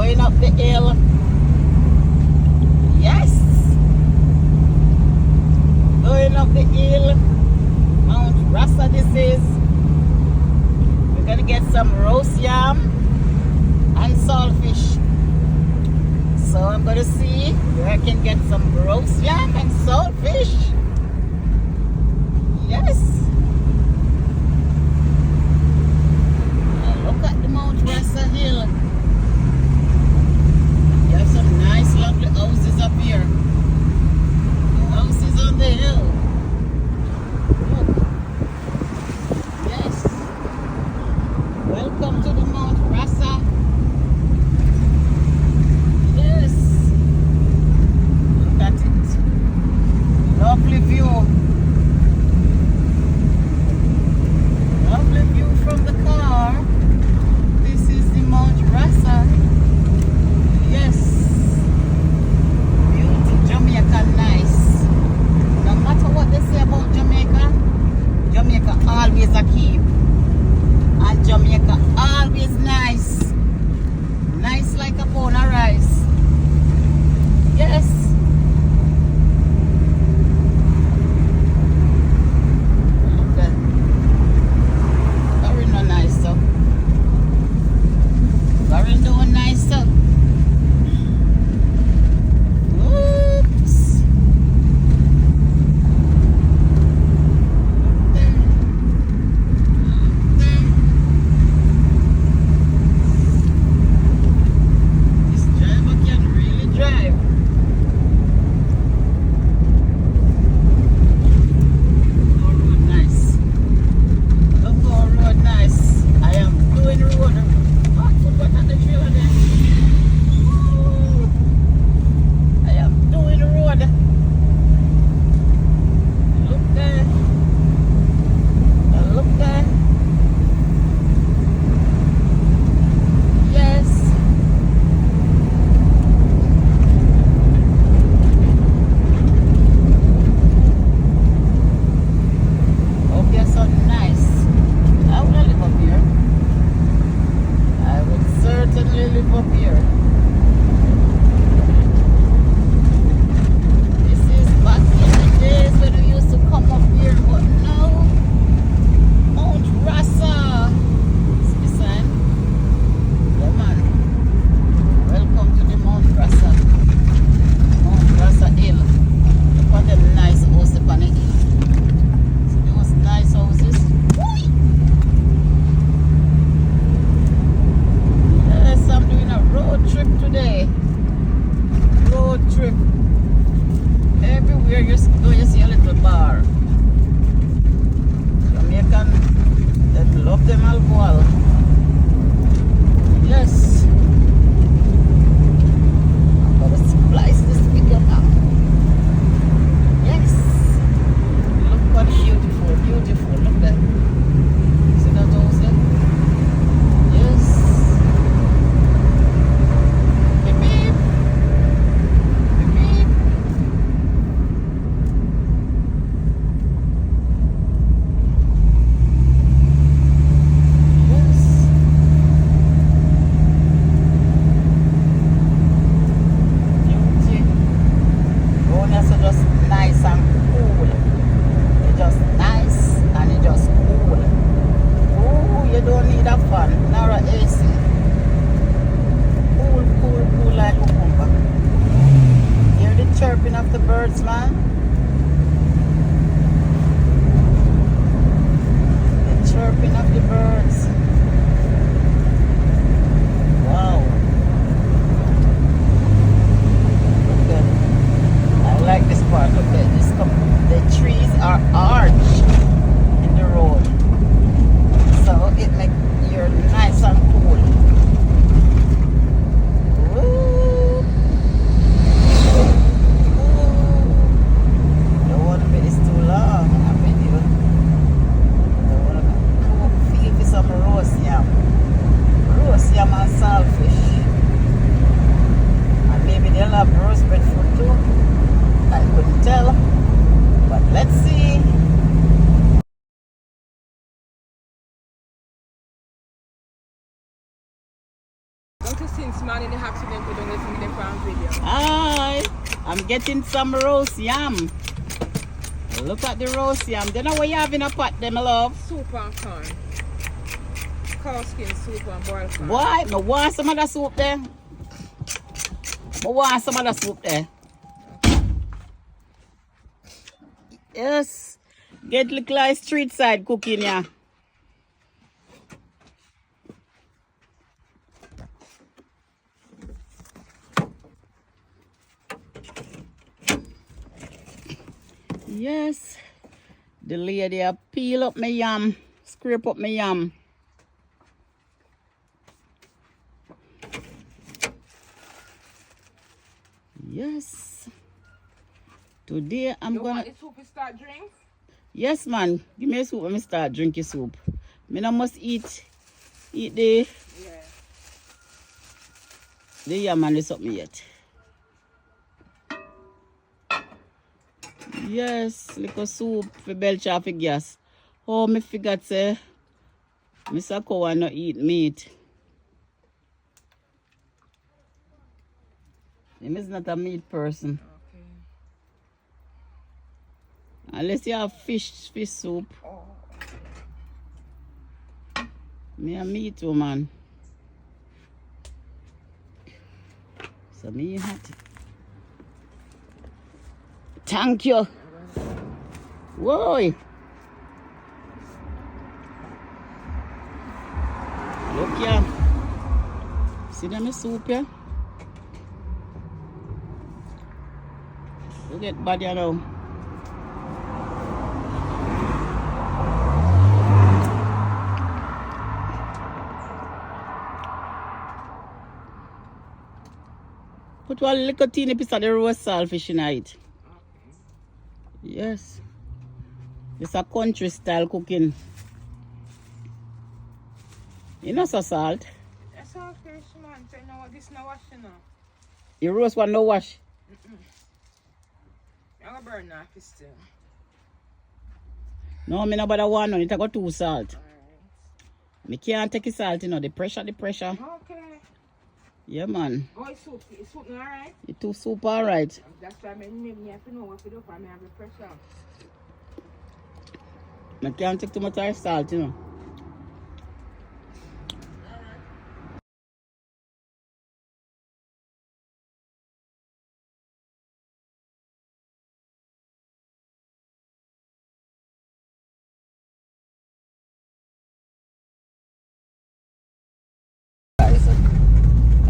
Going up the hill. Yes. Going up the hill. Mount Rasa this is. We're gonna get some roast yam and saltfish. So I'm gonna see where I can get some roast yam and saltfish. Yes. Look at the Mount Rasa hill. You have some nice lovely houses up here. The houses on the hill. Look. Yes. Welcome to the Mount Rasa. Yes. Look at it. Lovely view. Lovely view from the car. This is the Mount Rasa. Yes. Beauty. Jamaica nice. No matter what they say about Jamaica, Jamaica always a keep. And Jamaica always nice. Nice like a pound of rice. Yes. Okay. Very no nice so. Very no nice so. Oops. This driver can really drive. Since man in the accident, we don't listen to the farm video. Hi, I'm getting some roast yam. Look at the roast yam. Then what you have in a pot, them love? Soup and corn. Cow skin soup and boiled corn. Why? I want some of the soup there. I want some of the soup there. Yes. Get look like street side cooking, yeah. Yes. The lady peel up my yam, scrape up my yam. Yes. Today I'm you gonna. Want the soup to start drink? Yes, man. Give me a soup when I start drinking soup. Me no must eat the yam and the something yet. Yes, little soup for belch off the gas. Oh, me forgot say, Mr. Cow no eat meat. Him is not a meat person. Okay. Unless you have fish soup. Oh. Me a meat woman. So me hot. Thank you. Whoa. Look here. See them soup here? Look at bad here now. Put one little teeny piece of the roast saltfish in it. Yes. It's a country style cooking. You know so salt. That's all fish, man. So now this no wash, you know. You roast one no wash. I'm gonna burn off it still. No, me no bother one on it. I got too salt. Alright. Me can't take the salt, you know. The pressure. Okay. Yeah, man. Oh, it's soup alright? It too soup alright. That's why I have to know what to do for me have the pressure. I can't take too much salt, you know.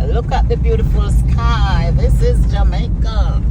Look at the beautiful sky. This is Jamaica.